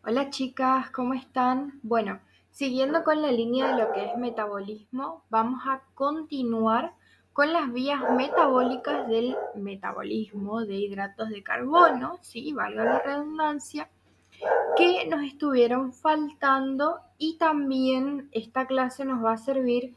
Hola chicas, ¿cómo están? Bueno, siguiendo con la línea de lo que es metabolismo, vamos a continuar con las vías metabólicas del metabolismo de hidratos de carbono, sí, valga la redundancia, que nos estuvieron faltando y también esta clase nos va a servir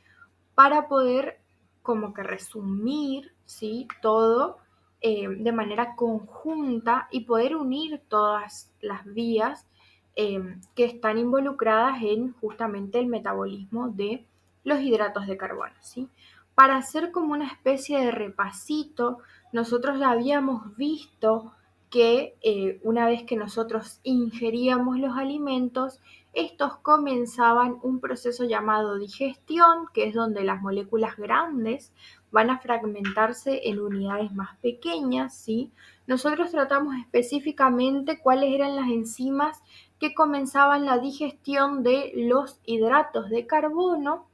para poder como que resumir, ¿sí? Todo de manera conjunta y poder unir todas las vías que están involucradas en justamente el metabolismo de los hidratos de carbono, ¿sí? Para hacer como una especie de repasito, nosotros ya habíamos visto que una vez que nosotros ingeríamos los alimentos, estos comenzaban un proceso llamado digestión, que es donde las moléculas grandes van a fragmentarse en unidades más pequeñas, ¿sí? Nosotros tratamos específicamente cuáles eran las enzimas que comenzaban la digestión de los hidratos de carbono,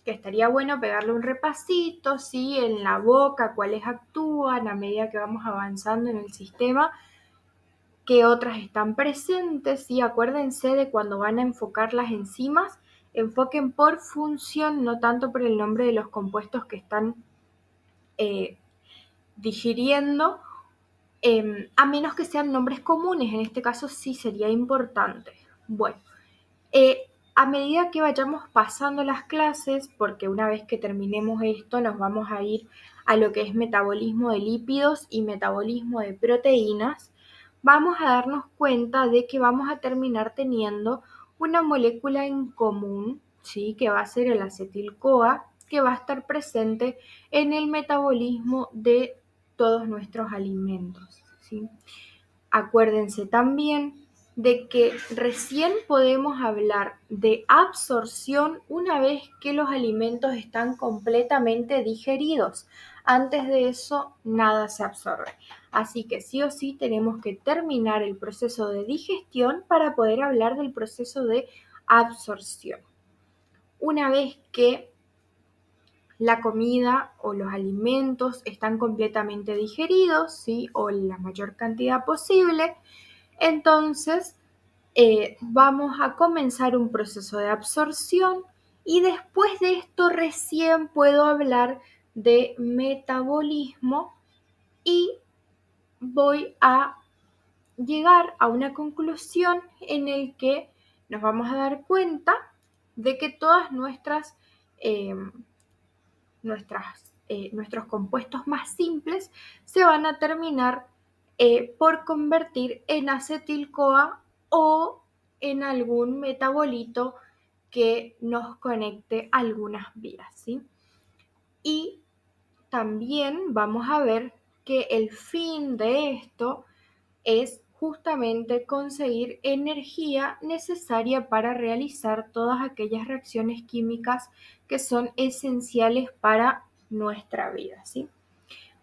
que estaría bueno pegarle un repasito, ¿sí? En la boca, cuáles actúan a medida que vamos avanzando en el sistema, qué otras están presentes, y acuérdense de cuando van a enfocar las enzimas, enfoquen por función, no tanto por el nombre de los compuestos que están eh, digiriendo, a menos que sean nombres comunes, en este caso sí sería importante. Bueno, a medida que vayamos pasando las clases, porque una vez que terminemos esto nos vamos a ir a lo que es metabolismo de lípidos y metabolismo de proteínas, vamos a darnos cuenta de que vamos a terminar teniendo una molécula en común, ¿sí? Que va a ser el acetil-CoA, que va a estar presente en el metabolismo de todos nuestros alimentos, ¿sí? Acuérdense también de que recién podemos hablar de absorción una vez que los alimentos están completamente digeridos. Antes de eso, nada se absorbe. Así que sí o sí tenemos que terminar el proceso de digestión para poder hablar del proceso de absorción. Una vez que la comida o los alimentos están completamente digeridos, ¿sí? O la mayor cantidad posible, entonces vamos a comenzar un proceso de absorción y después de esto recién puedo hablar de metabolismo y voy a llegar a una conclusión en el que nos vamos a dar cuenta de que todas eh, nuestros compuestos más simples se van a terminar por convertir en acetil-CoA o en algún metabolito que nos conecte a algunas vías, ¿sí? Y también vamos a ver que el fin de esto es justamente conseguir energía necesaria para realizar todas aquellas reacciones químicas que son esenciales para nuestra vida, ¿sí?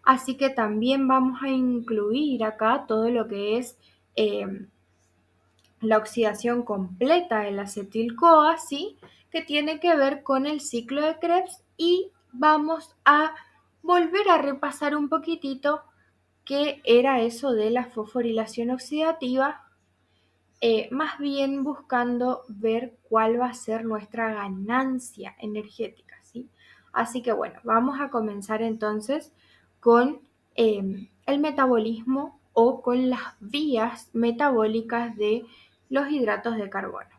Así que también vamos a incluir acá todo lo que es eh, la oxidación completa del acetil-CoA, ¿sí? Que tiene que ver con el ciclo de Krebs, y vamos a volver a repasar un poquitito qué era eso de la fosforilación oxidativa, más bien buscando ver cuál va a ser nuestra ganancia energética, ¿sí? Así que bueno, vamos a comenzar entonces con el metabolismo o con las vías metabólicas de los hidratos de carbono.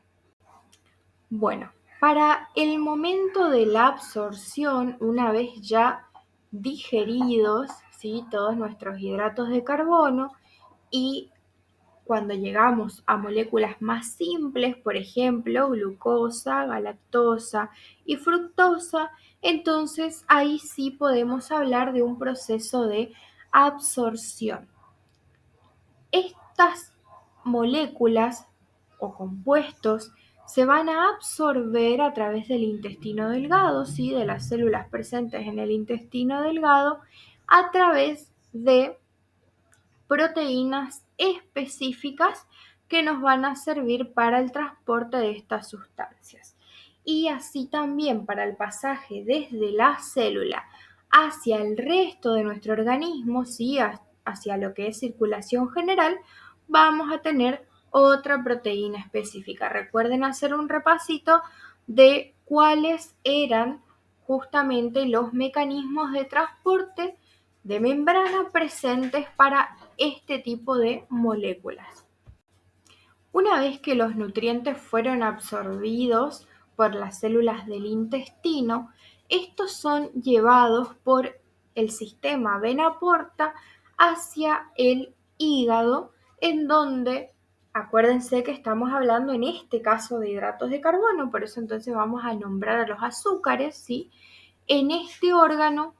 Bueno, para el momento de la absorción, una vez ya digeridos, ¿sí? Todos nuestros hidratos de carbono, y cuando llegamos a moléculas más simples, por ejemplo, glucosa, galactosa y fructosa, entonces ahí sí podemos hablar de un proceso de absorción. Estas moléculas o compuestos se van a absorber a través del intestino delgado, ¿sí? De las células presentes en el intestino delgado, a través de proteínas específicas que nos van a servir para el transporte de estas sustancias. Y así también para el pasaje desde la célula hacia el resto de nuestro organismo, ¿sí? Hacia lo que es circulación general, vamos a tener otra proteína específica. Recuerden hacer un repasito de cuáles eran justamente los mecanismos de transporte de membrana presentes para este tipo de moléculas. Una vez que los nutrientes fueron absorbidos por las células del intestino, estos son llevados por el sistema vena-porta hacia el hígado, en donde, acuérdense que estamos hablando en este caso de hidratos de carbono, por eso entonces vamos a nombrar a los azúcares, ¿sí? En este órgano,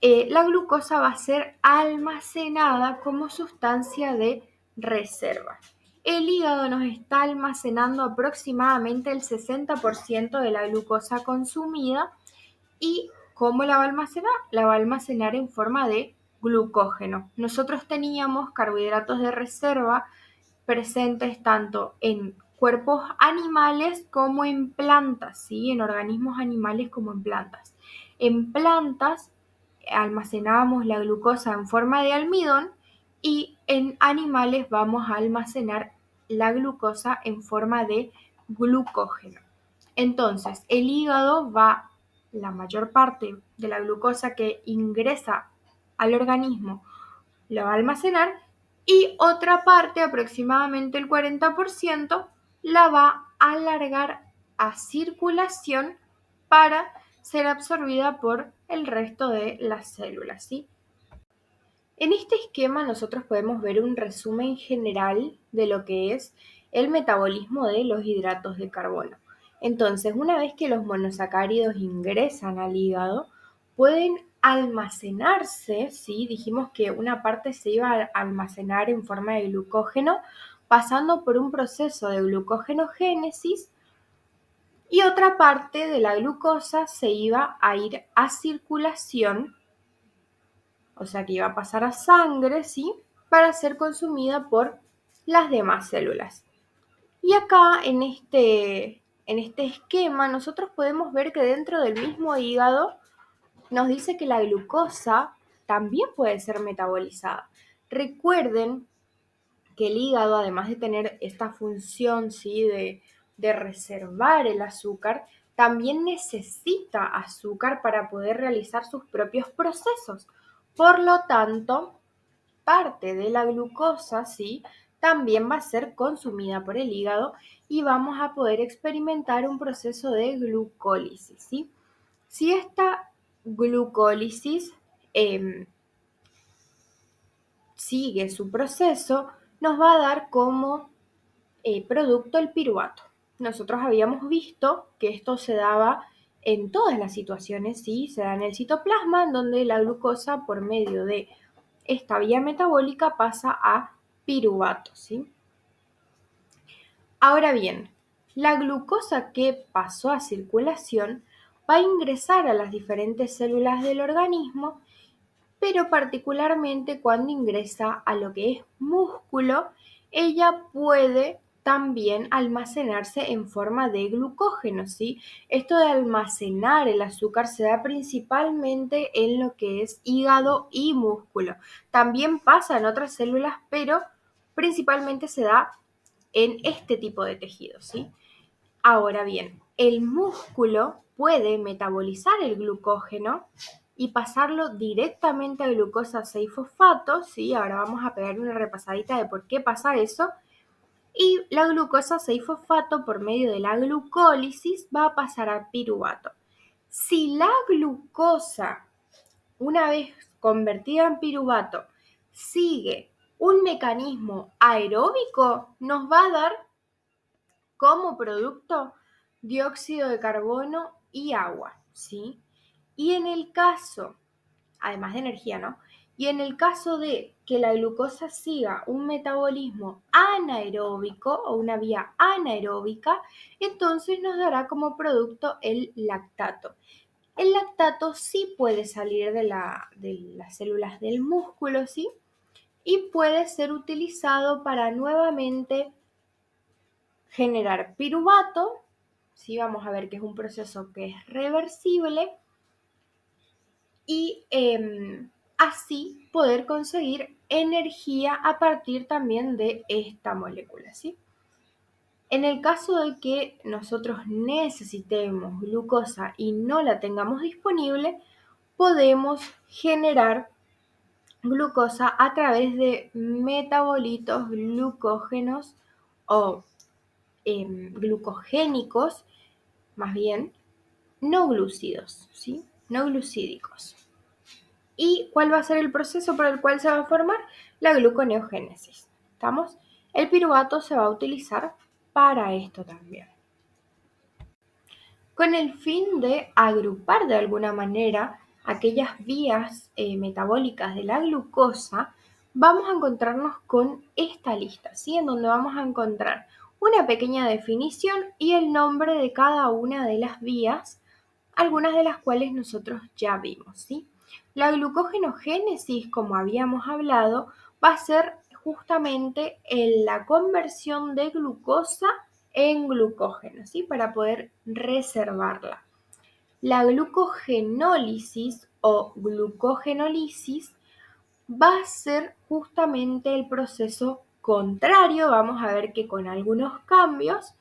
la glucosa va a ser almacenada como sustancia de reserva. El hígado nos está almacenando aproximadamente el 60% de la glucosa consumida. ¿Y cómo la va a almacenar? La va a almacenar en forma de glucógeno. Nosotros teníamos carbohidratos de reserva presentes tanto en cuerpos animales como en plantas, ¿sí? En organismos animales como en plantas. En plantas almacenábamos la glucosa en forma de almidón y en animales vamos a almacenar la glucosa en forma de glucógeno. Entonces, el hígado va, la mayor parte de la glucosa que ingresa al organismo, lo va a almacenar y otra parte, aproximadamente el 40%, la va a alargar a circulación para ser absorbida por el resto de las células, ¿sí? En este esquema nosotros podemos ver un resumen general de lo que es el metabolismo de los hidratos de carbono. Entonces, una vez que los monosacáridos ingresan al hígado, pueden almacenarse, ¿sí? Dijimos que una parte se iba a almacenar en forma de glucógeno, pasando por un proceso de glucógenogénesis, y otra parte de la glucosa se iba a ir a circulación, o sea que iba a pasar a sangre, ¿sí? Para ser consumida por las demás células. Y acá en este esquema nosotros podemos ver que dentro del mismo hígado nos dice que la glucosa también puede ser metabolizada. Recuerden que el hígado, además de tener esta función, ¿sí? de reservar el azúcar, también necesita azúcar para poder realizar sus propios procesos. Por lo tanto, parte de la glucosa, ¿sí? También va a ser consumida por el hígado y vamos a poder experimentar un proceso de glucólisis, ¿sí? Si esta glucólisis sigue su proceso, nos va a dar como producto el piruvato. Nosotros habíamos visto que esto se daba en todas las situaciones, ¿sí? Se da en el citoplasma, en donde la glucosa, por medio de esta vía metabólica, pasa a piruvato, ¿sí? Ahora bien, la glucosa que pasó a circulación va a ingresar a las diferentes células del organismo, pero particularmente cuando ingresa a lo que es músculo, ella puede también almacenarse en forma de glucógeno, ¿sí? Esto de almacenar el azúcar se da principalmente en lo que es hígado y músculo. También pasa en otras células, pero principalmente se da en este tipo de tejidos, ¿sí? Ahora bien, el músculo puede metabolizar el glucógeno y pasarlo directamente a glucosa 6-fosfato, ¿sí? Ahora vamos a pegar una repasadita de por qué pasa eso. Y la glucosa 6-fosfato, por medio de la glucólisis, va a pasar a piruvato. Si la glucosa, una vez convertida en piruvato, sigue un mecanismo aeróbico, nos va a dar como producto dióxido de carbono y agua, ¿sí? Y en el caso, además de energía, ¿no? Y en el caso de que la glucosa siga un metabolismo anaeróbico o una vía anaeróbica, entonces nos dará como producto el lactato. El lactato sí puede salir de las células del músculo, ¿sí? Y puede ser utilizado para nuevamente generar piruvato, ¿sí? Vamos a ver que es un proceso que es reversible y así poder conseguir energía a partir también de esta molécula, ¿sí? En el caso de que nosotros necesitemos glucosa y no la tengamos disponible, podemos generar glucosa a través de metabolitos glucógenos o glucogénicos, más bien, no glúcidos, ¿sí? No glucídicos. ¿Y cuál va a ser el proceso por el cual se va a formar? La gluconeogénesis. ¿Estamos? El piruvato se va a utilizar para esto también. Con el fin de agrupar de alguna manera aquellas vías metabólicas de la glucosa, vamos a encontrarnos con esta lista, ¿sí? En donde vamos a encontrar una pequeña definición y el nombre de cada una de las vías, algunas de las cuales nosotros ya vimos, ¿sí? La glucogenogénesis, como habíamos hablado, va a ser justamente en la conversión de glucosa en glucógeno, ¿sí? Para poder reservarla. La glucogenólisis o glucogenólisis va a ser justamente el proceso contrario, vamos a ver que con algunos cambios,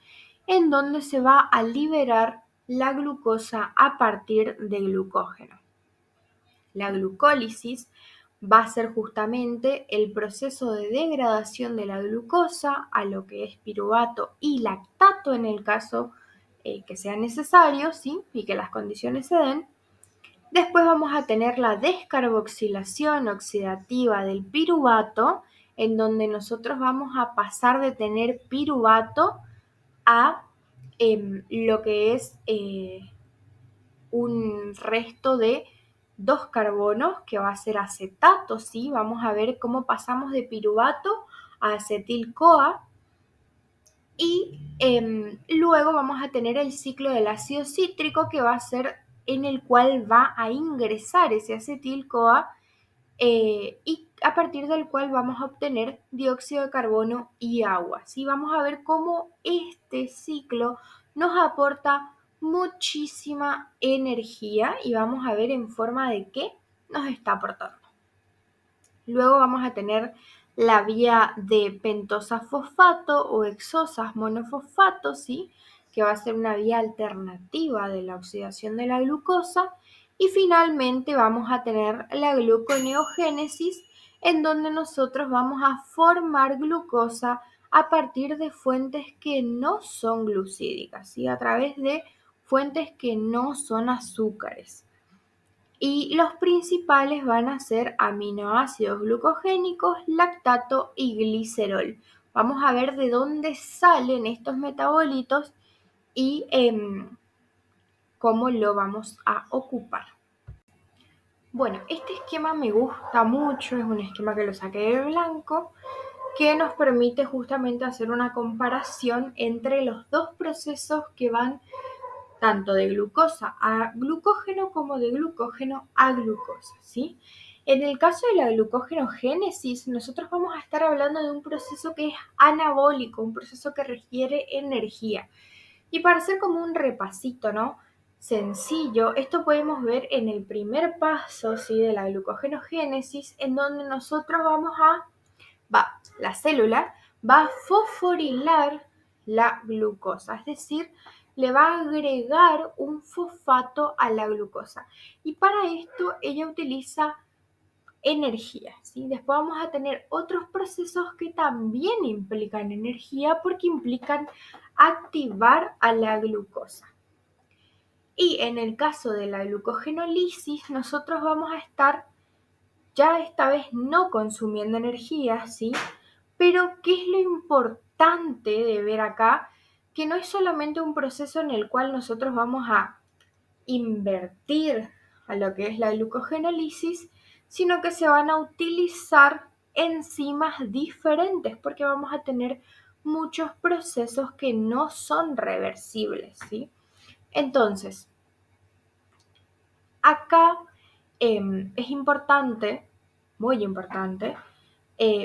en donde se va a liberar la glucosa a partir de glucógeno. La glucólisis va a ser justamente el proceso de degradación de la glucosa a lo que es piruvato y lactato en el caso que sea necesario, ¿sí? Y que las condiciones se den. Después vamos a tener la descarboxilación oxidativa del piruvato, en donde nosotros vamos a pasar de tener piruvato a lo que es un resto de dos carbonos, que va a ser acetato, ¿sí? Vamos a ver cómo pasamos de piruvato a acetil-CoA. Y luego vamos a tener el ciclo del ácido cítrico, que va a ser en el cual va a ingresar ese acetil-CoA y a partir del cual vamos a obtener dióxido de carbono y agua, ¿sí? Vamos a ver cómo este ciclo nos aporta muchísima energía y vamos a ver en forma de qué nos está aportando. Luego vamos a tener la vía de pentosa fosfato o hexosas monofosfato, ¿sí? Que va a ser una vía alternativa de la oxidación de la glucosa. Y finalmente vamos a tener la gluconeogénesis, en donde nosotros vamos a formar glucosa a partir de fuentes que no son glucídicas, ¿sí? A través de fuentes que no son azúcares. Y los principales van a ser aminoácidos glucogénicos, lactato y glicerol. Vamos a ver de dónde salen estos metabolitos y cómo lo vamos a ocupar. Bueno, este esquema me gusta mucho, es un esquema que lo saqué de blanco, que nos permite justamente hacer una comparación entre los dos procesos que van tanto de glucosa a glucógeno como de glucógeno a glucosa, ¿sí? En el caso de la glucogenogénesis, nosotros vamos a estar hablando de un proceso que es anabólico, un proceso que requiere energía. Y para hacer como un repasito, ¿no? Sencillo, esto podemos ver en el primer paso, ¿sí? De la glucogenogénesis, en donde nosotros la célula va a fosforilar la glucosa, es decir, le va a agregar un fosfato a la glucosa. Y para esto ella utiliza energía, ¿sí? Después vamos a tener otros procesos que también implican energía porque implican activar a la glucosa. Y en el caso de la glucogenólisis, nosotros vamos a estar ya esta vez no consumiendo energía, ¿sí? Pero ¿qué es lo importante de ver acá? Que no es solamente un proceso en el cual nosotros vamos a invertir a lo que es la glucogenólisis, sino que se van a utilizar enzimas diferentes porque vamos a tener muchos procesos que no son reversibles, ¿sí? Entonces, acá es importante, muy importante,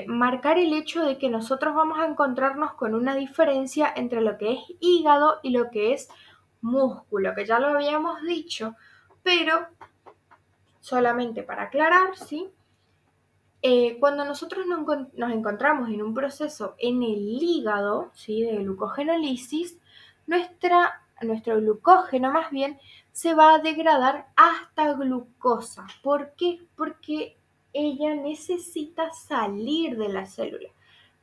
marcar el hecho de que nosotros vamos a encontrarnos con una diferencia entre lo que es hígado y lo que es músculo, que ya lo habíamos dicho, pero solamente para aclarar, ¿sí? Cuando nosotros nos encontramos en un proceso en el hígado, ¿sí?, de glucogenólisis, nuestro glucógeno más bien se va a degradar hasta glucosa. ¿Por qué? Porque ella necesita salir de la célula.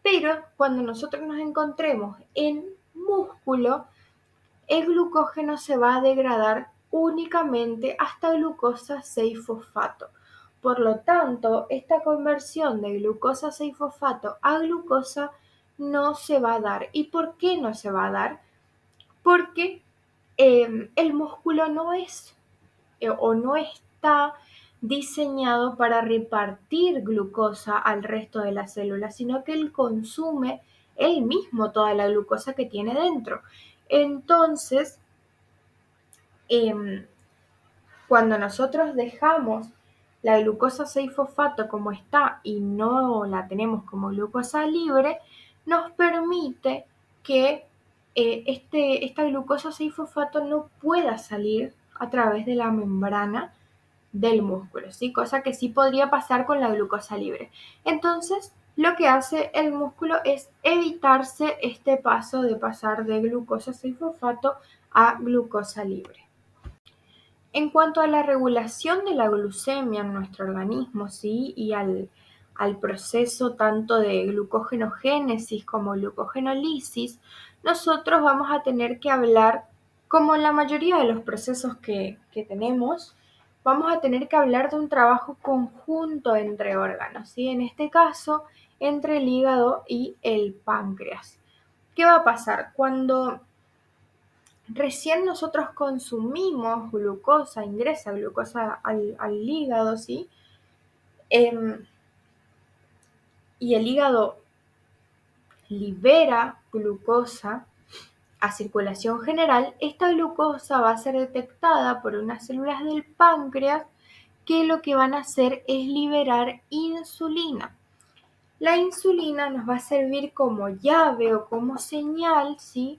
Pero cuando nosotros nos encontremos en músculo, el glucógeno se va a degradar únicamente hasta glucosa 6-fosfato. Por lo tanto, esta conversión de glucosa 6-fosfato a glucosa no se va a dar. ¿Y por qué no se va a dar? Porque el músculo no es o no está diseñado para repartir glucosa al resto de las células, sino que él consume él mismo toda la glucosa que tiene dentro. Entonces, eh, cuando nosotros dejamos la glucosa 6-fosfato como está y no la tenemos como glucosa libre, nos permite que esta glucosa 6-fosfato no pueda salir a través de la membrana del músculo, ¿sí? Cosa que sí podría pasar con la glucosa libre. Entonces, lo que hace el músculo es evitarse este paso de pasar de glucosa 6-fosfato a glucosa libre. En cuanto a la regulación de la glucemia en nuestro organismo, ¿sí?, y al proceso tanto de glucogenogénesis como glucogenólisis, nosotros vamos a tener que hablar, como en la mayoría de los procesos que tenemos, vamos a tener que hablar de un trabajo conjunto entre órganos, ¿sí? En este caso, entre el hígado y el páncreas. ¿Qué va a pasar? Cuando recién nosotros consumimos glucosa, ingresa glucosa al hígado, ¿sí? Y el hígado libera glucosa a circulación general. Esta glucosa va a ser detectada por unas células del páncreas que lo que van a hacer es liberar insulina. La insulina nos va a servir como llave o como señal, ¿sí?,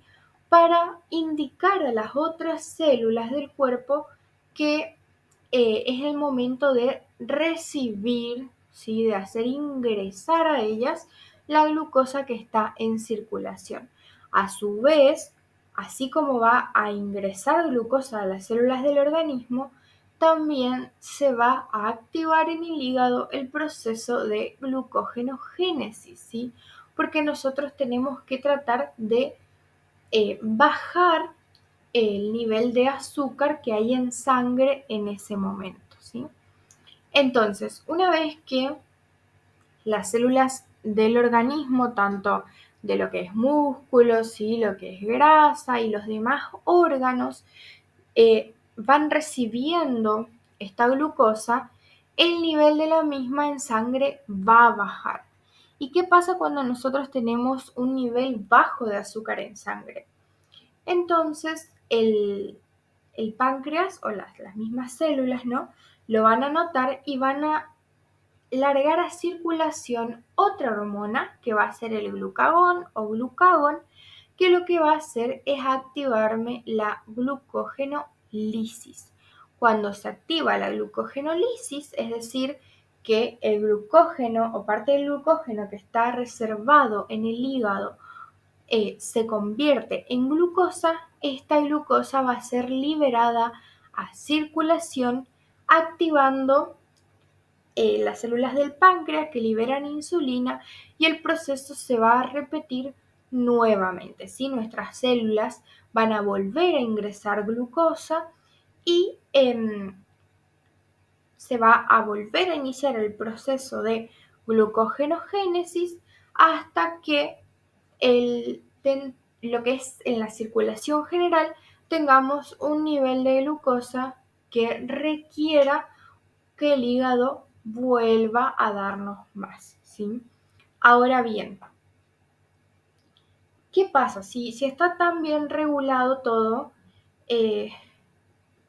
para indicar a las otras células del cuerpo que es el momento de recibir, ¿sí?, de hacer ingresar a ellas la glucosa que está en circulación. A su vez, así como va a ingresar glucosa a las células del organismo, también se va a activar en el hígado el proceso de glucogenogénesis, ¿sí? Porque nosotros tenemos que tratar de bajar el nivel de azúcar que hay en sangre en ese momento, ¿sí? Entonces, una vez que las células del organismo, tanto de lo que es músculo, ¿sí?, lo que es grasa y los demás órganos, van recibiendo esta glucosa, el nivel de la misma en sangre va a bajar. ¿Y qué pasa cuando nosotros tenemos un nivel bajo de azúcar en sangre? Entonces, el páncreas o las mismas células, ¿no?, lo van a notar y van a largar a circulación otra hormona que va a ser el glucagón o glucagón, que lo que va a hacer es activarme la glucogenólisis. Cuando se activa la glucogenólisis, es decir, que el glucógeno o parte del glucógeno que está reservado en el hígado se convierte en glucosa, esta glucosa va a ser liberada a circulación, activando las células del páncreas que liberan insulina y el proceso se va a repetir nuevamente, ¿sí? Nuestras células van a volver a ingresar glucosa y se va a volver a iniciar el proceso de glucogenogénesis hasta que lo que es en la circulación general tengamos un nivel de glucosa que requiera que el hígado vuelva a darnos más, ¿sí? Ahora bien, ¿qué pasa? Si está tan bien regulado todo,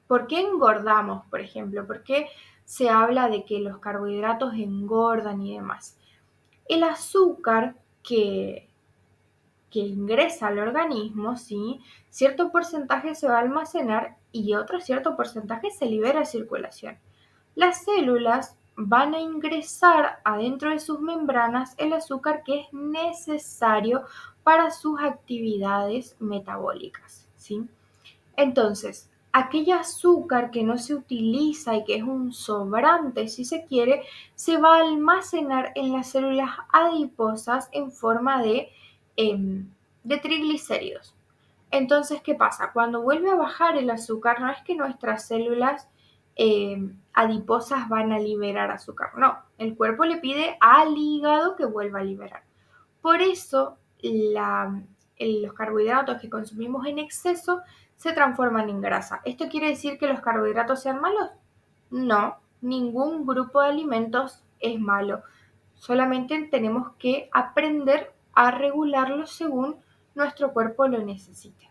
¿por qué engordamos, por ejemplo? ¿Por qué se habla de que los carbohidratos engordan y demás? El azúcar que ingresa al organismo, ¿sí?, cierto porcentaje se va a almacenar y otro cierto porcentaje se libera a circulación. Las células van a ingresar adentro de sus membranas el azúcar que es necesario para sus actividades metabólicas, ¿sí? Entonces, aquel azúcar que no se utiliza y que es un sobrante, si se quiere, se va a almacenar en las células adiposas en forma de triglicéridos. Entonces, ¿qué pasa? Cuando vuelve a bajar el azúcar, no es que nuestras células adiposas van a liberar azúcar, no, el cuerpo le pide al hígado que vuelva a liberar. Por eso, los carbohidratos que consumimos en exceso se transforman en grasa. ¿Esto quiere decir que los carbohidratos sean malos? No, ningún grupo de alimentos es malo. Solamente tenemos que aprender a regularlos según nuestro cuerpo lo necesite.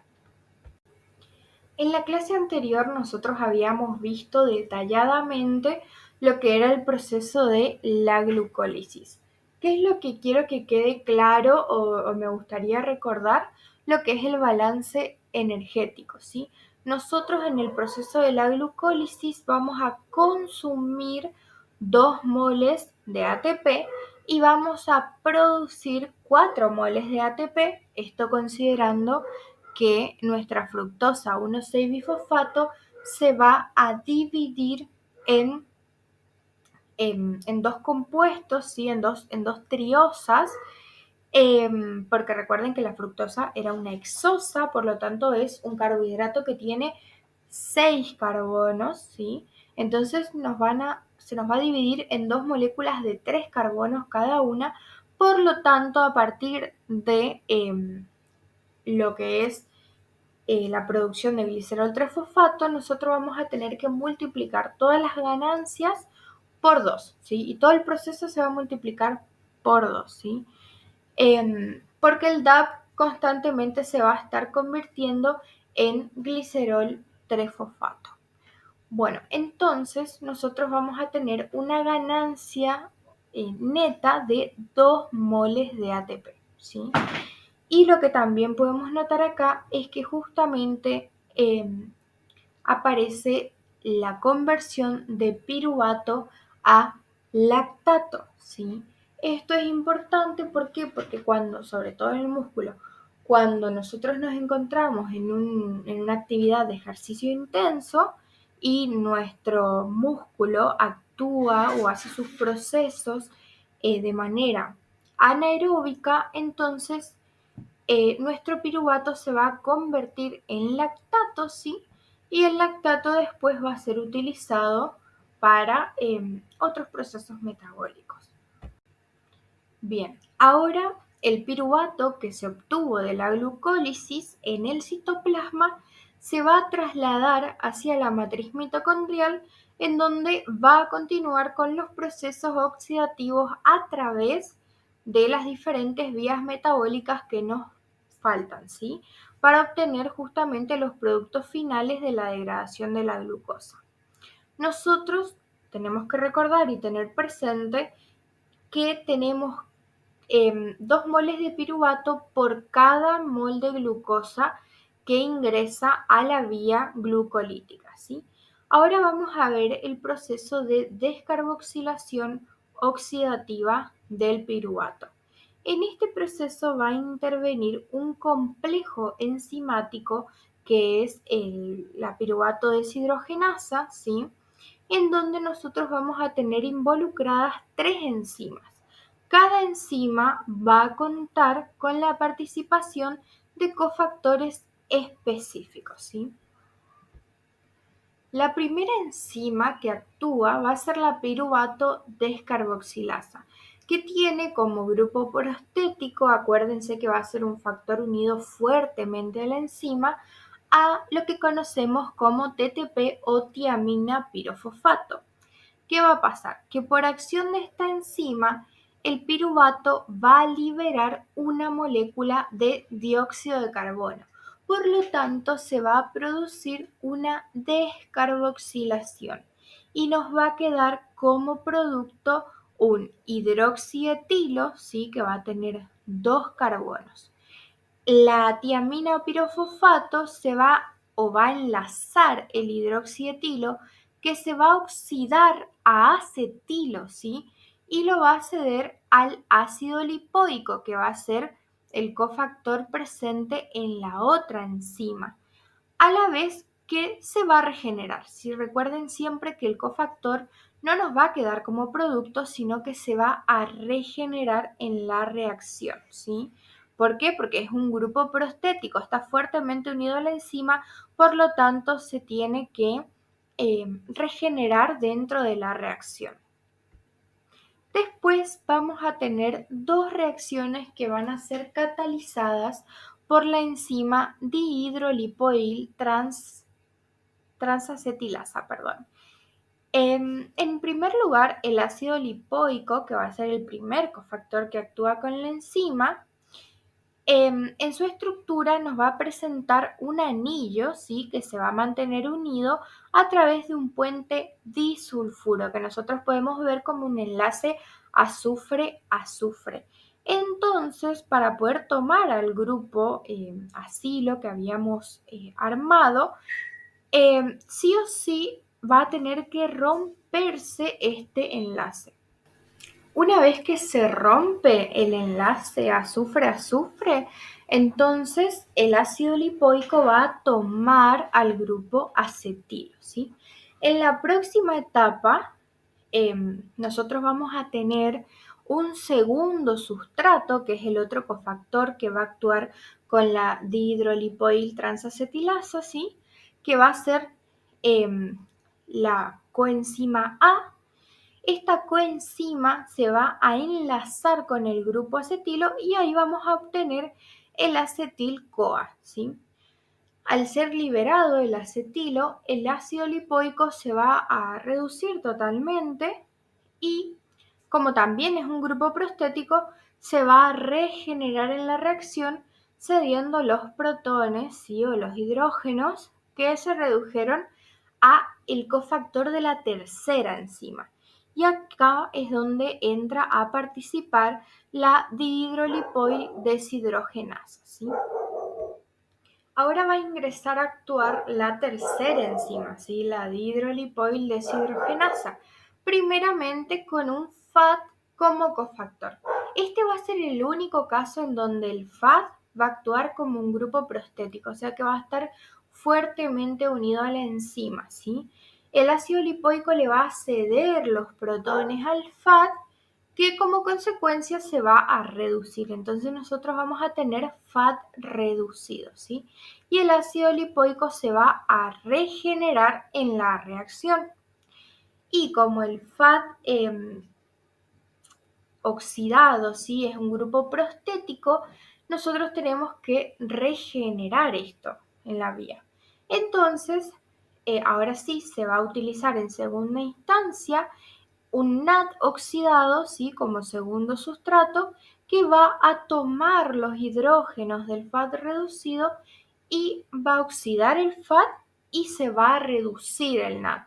En la clase anterior nosotros habíamos visto detalladamente lo que era el proceso de la glucólisis. ¿Qué es lo que quiero que quede claro o me gustaría recordar? Lo que es el balance energético, ¿sí? Nosotros en el proceso de la glucólisis vamos a consumir 2 moles de ATP y vamos a producir 4 moles de ATP, esto considerando que nuestra fructosa 1,6-bifosfato se va a dividir en dos compuestos, ¿sí? en dos triosas, porque recuerden que la fructosa era una hexosa, por lo tanto es un carbohidrato que tiene 6 carbonos, ¿sí? Entonces se nos va a dividir en 2 moléculas de 3 carbonos cada una, por lo tanto a partir de lo que es la producción de glicerol 3-fosfato, nosotros vamos a tener que multiplicar todas las ganancias por 2, ¿sí? Y todo el proceso se va a multiplicar por 2, ¿sí? Porque el DAP constantemente se va a estar convirtiendo en glicerol 3-fosfato. Bueno, entonces nosotros vamos a tener una ganancia neta de 2 moles de ATP, ¿sí? Y lo que también podemos notar acá es que justamente aparece la conversión de piruvato a lactato, ¿sí? Esto es importante, ¿por qué? Porque cuando, sobre todo en el músculo, cuando nosotros nos encontramos en una actividad de ejercicio intenso y nuestro músculo actúa o hace sus procesos de manera anaeróbica, entonces nuestro piruvato se va a convertir en lactato, ¿sí? Y el lactato después va a ser utilizado para otros procesos metabólicos. Bien, ahora el piruvato que se obtuvo de la glucólisis en el citoplasma se va a trasladar hacia la matriz mitocondrial, en donde va a continuar con los procesos oxidativos a través de las diferentes vías metabólicas que nos faltan, ¿sí? Para obtener justamente los productos finales de la degradación de la glucosa. Nosotros tenemos que recordar y tener presente que tenemos 2 moles de piruvato por cada mol de glucosa que ingresa a la vía glucolítica, ¿sí? Ahora vamos a ver el proceso de descarboxilación oxidativa del piruvato. En este proceso va a intervenir un complejo enzimático que es la piruvato deshidrogenasa, ¿sí? En donde nosotros vamos a tener involucradas 3 enzimas. Cada enzima va a contar con la participación de cofactores específicos, ¿sí? La primera enzima que actúa va a ser la piruvato descarboxilasa, que tiene como grupo prostético, acuérdense que va a ser un factor unido fuertemente a la enzima, a lo que conocemos como TTP o tiamina pirofosfato. ¿Qué va a pasar? Que por acción de esta enzima, el piruvato va a liberar una molécula de dióxido de carbono. Por lo tanto, se va a producir una descarboxilación y nos va a quedar como producto un hidroxietilo, ¿sí? Que va a tener 2 carbonos. La tiamina o pirofosfato se va o va a enlazar el hidroxietilo que se va a oxidar a acetilo, ¿sí? Y lo va a ceder al ácido lipoico, que va a ser el cofactor presente en la otra enzima, a la vez que se va a regenerar. Si recuerden siempre que el cofactor no nos va a quedar como producto, sino que se va a regenerar en la reacción, ¿sí? ¿Por qué? Porque es un grupo prostético, está fuertemente unido a la enzima, por lo tanto se tiene que regenerar dentro de la reacción. Después vamos a tener dos reacciones que van a ser catalizadas por la enzima dihidrolipoil transacetilasa. En primer lugar, el ácido lipoico, que va a ser el primer cofactor que actúa con la enzima, en su estructura nos va a presentar un anillo, ¿sí? Que se va a mantener unido a través de un puente disulfuro, que nosotros podemos ver como un enlace azufre-azufre. Entonces, para poder tomar al grupo acilo que habíamos armado, sí o sí va a tener que romperse este enlace. Una vez que se rompe el enlace azufre-azufre, entonces el ácido lipoico va a tomar al grupo acetilo, ¿sí? En la próxima etapa, nosotros vamos a tener un segundo sustrato, que es el otro cofactor que va a actuar con la dihidrolipoil transacetilasa, ¿sí? Que va a ser la coenzima A. Esta coenzima se va a enlazar con el grupo acetilo y ahí vamos a obtener el acetil-CoA, ¿sí? Al ser liberado el acetilo, el ácido lipoico se va a reducir totalmente y, como también es un grupo prostético, se va a regenerar en la reacción cediendo los protones, ¿sí? O los hidrógenos que se redujeron a el cofactor de la tercera enzima. Y acá es donde entra a participar la dihidrolipoil deshidrogenasa, ¿sí? Ahora va a ingresar a actuar la tercera enzima, ¿sí? La dihidrolipoil deshidrogenasa, primeramente con un FAD como cofactor. Este va a ser el único caso en donde el FAD va a actuar como un grupo prostético, o sea que va a estar fuertemente unido a la enzima, ¿sí? El ácido lipoico le va a ceder los protones al FAD, que como consecuencia se va a reducir. Entonces nosotros vamos a tener FAD reducido, ¿sí? Y el ácido lipoico se va a regenerar en la reacción. Y como el FAD oxidado, ¿sí? Es un grupo prostético, nosotros tenemos que regenerar esto en la vía. Entonces, ahora sí se va a utilizar en segunda instancia un NAD oxidado, ¿sí? Como segundo sustrato, que va a tomar los hidrógenos del FAD reducido y va a oxidar el FAD y se va a reducir el NAD.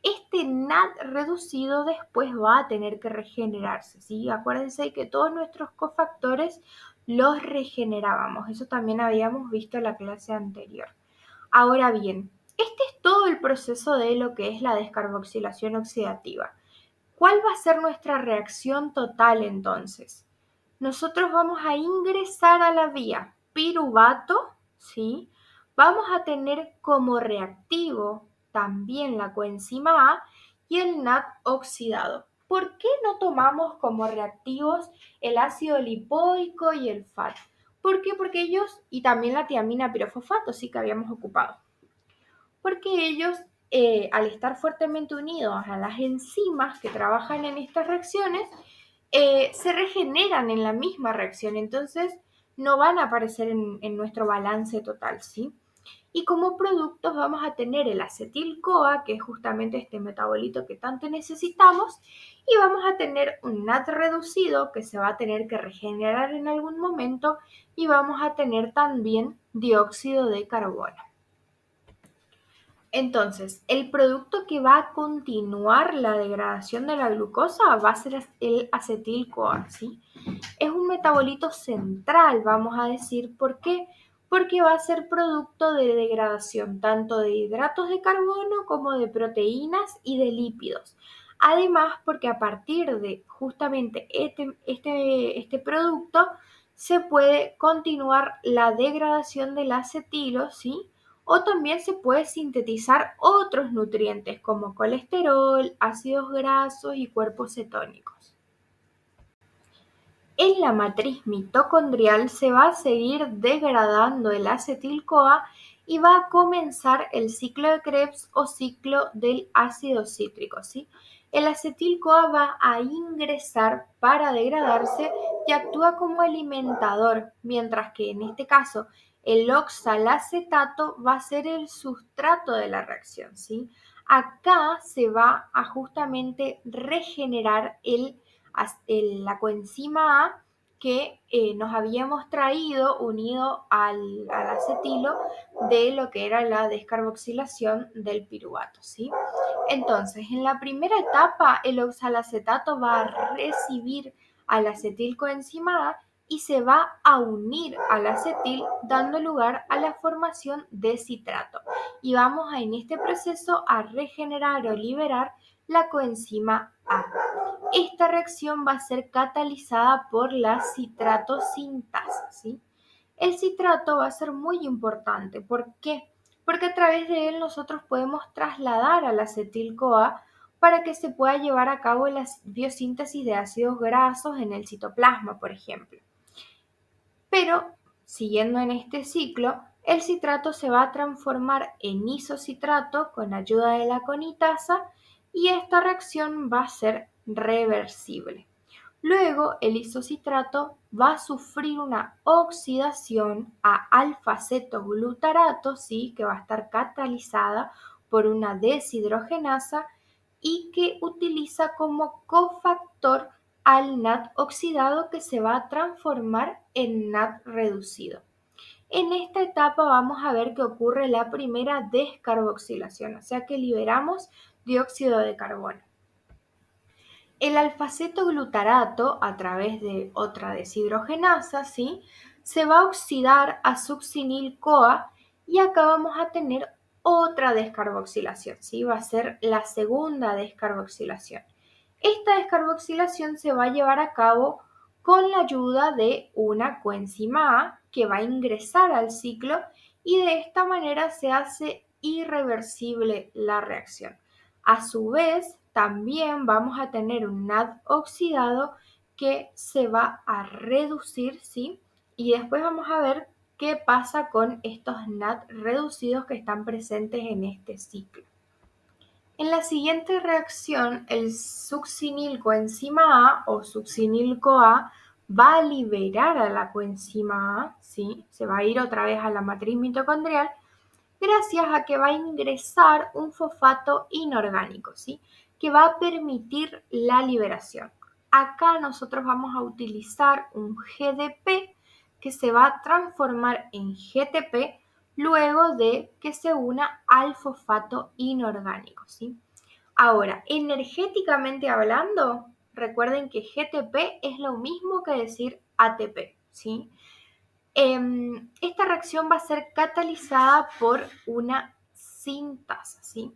Este NAD reducido después va a tener que regenerarse, ¿sí? Acuérdense que todos nuestros cofactores los regenerábamos. Eso también habíamos visto en la clase anterior. Ahora bien, este es todo el proceso de lo que es la descarboxilación oxidativa. ¿Cuál va a ser nuestra reacción total entonces? Nosotros vamos a ingresar a la vía piruvato, ¿sí? Vamos a tener como reactivo también la coenzima A y el NAD oxidado. ¿Por qué no tomamos como reactivos el ácido lipoico y el FAT? ¿Por qué? Porque ellos, y también la tiamina pirofosfato, sí que habíamos ocupado. Porque ellos, al estar fuertemente unidos a las enzimas que trabajan en estas reacciones, se regeneran en la misma reacción, entonces no van a aparecer en nuestro balance total, ¿sí? Y como productos vamos a tener el acetil-CoA, que es justamente este metabolito que tanto necesitamos, y vamos a tener un NAD reducido que se va a tener que regenerar en algún momento, y vamos a tener también dióxido de carbono. Entonces, el producto que va a continuar la degradación de la glucosa va a ser el acetil-CoA, ¿sí? Es un metabolito central, vamos a decir. ¿Por qué? porque va a ser producto de degradación tanto de hidratos de carbono como de proteínas y de lípidos. Además, porque a partir de justamente este producto se puede continuar la degradación del acetilo, ¿sí? O también se puede sintetizar otros nutrientes como colesterol, ácidos grasos y cuerpos cetónicos. En la matriz mitocondrial se va a seguir degradando el acetil-CoA y va a comenzar el ciclo de Krebs o ciclo del ácido cítrico, ¿sí? El acetil-CoA va a ingresar para degradarse y actúa como alimentador, mientras que en este caso el oxalacetato va a ser el sustrato de la reacción, ¿sí? Acá se va a justamente regenerar la coenzima A que nos habíamos traído unido al acetilo de lo que era la descarboxilación del piruvato, ¿sí? Entonces, en la primera etapa, el oxalacetato va a recibir al acetilcoenzima A y se va a unir al acetil, dando lugar a la formación de citrato. Y vamos en este proceso a regenerar o liberar la coenzima A. Esta reacción va a ser catalizada por la citrato sintasa, ¿sí? El citrato va a ser muy importante. ¿Por qué? Porque a través de él nosotros podemos trasladar al acetil-CoA para que se pueda llevar a cabo la biosíntesis de ácidos grasos en el citoplasma, por ejemplo. Pero, siguiendo en este ciclo, el citrato se va a transformar en isocitrato con ayuda de la conitasa y esta reacción va a ser reversible. Luego, el isocitrato va a sufrir una oxidación a alfa-cetoglutarato, ¿sí? Que va a estar catalizada por una deshidrogenasa y que utiliza como cofactor al NAD oxidado que se va a transformar en NAD reducido. En esta etapa vamos a ver que ocurre la primera descarboxilación, o sea que liberamos dióxido de carbono. El alfa-cetoglutarato, a través de otra deshidrogenasa, ¿sí? Se va a oxidar a succinil-CoA y acá vamos a tener otra descarboxilación, ¿sí? Va a ser la segunda descarboxilación. Esta descarboxilación se va a llevar a cabo con la ayuda de una coenzima A que va a ingresar al ciclo y de esta manera se hace irreversible la reacción. A su vez, también vamos a tener un NAD oxidado que se va a reducir, ¿sí? Y después vamos a ver qué pasa con estos NAD reducidos que están presentes en este ciclo. En la siguiente reacción, el succinilcoenzima A o succinil-CoA va a liberar a la coenzima A, ¿sí? Se va a ir otra vez a la matriz mitocondrial gracias a que va a ingresar un fosfato inorgánico, ¿sí? Que va a permitir la liberación. Acá nosotros vamos a utilizar un GDP que se va a transformar en GTP luego de que se una al fosfato inorgánico, ¿sí? Ahora, energéticamente hablando, recuerden que GTP es lo mismo que decir ATP, ¿sí? Esta reacción va a ser catalizada por una sintasa, ¿sí?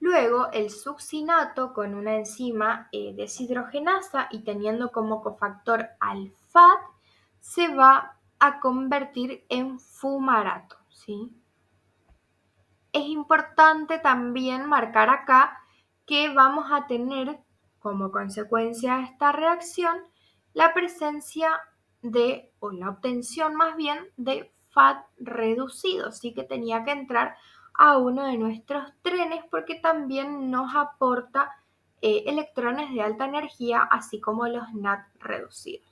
Luego, el succinato con una enzima deshidrogenasa y teniendo como cofactor al FAT se va a convertir en fumarato, ¿sí? Es importante también marcar acá que vamos a tener como consecuencia de esta reacción la presencia o la obtención más bien de FAT reducido, sí que tenía que entrar a uno de nuestros trenes porque también nos aporta electrones de alta energía, así como los NAD reducidos.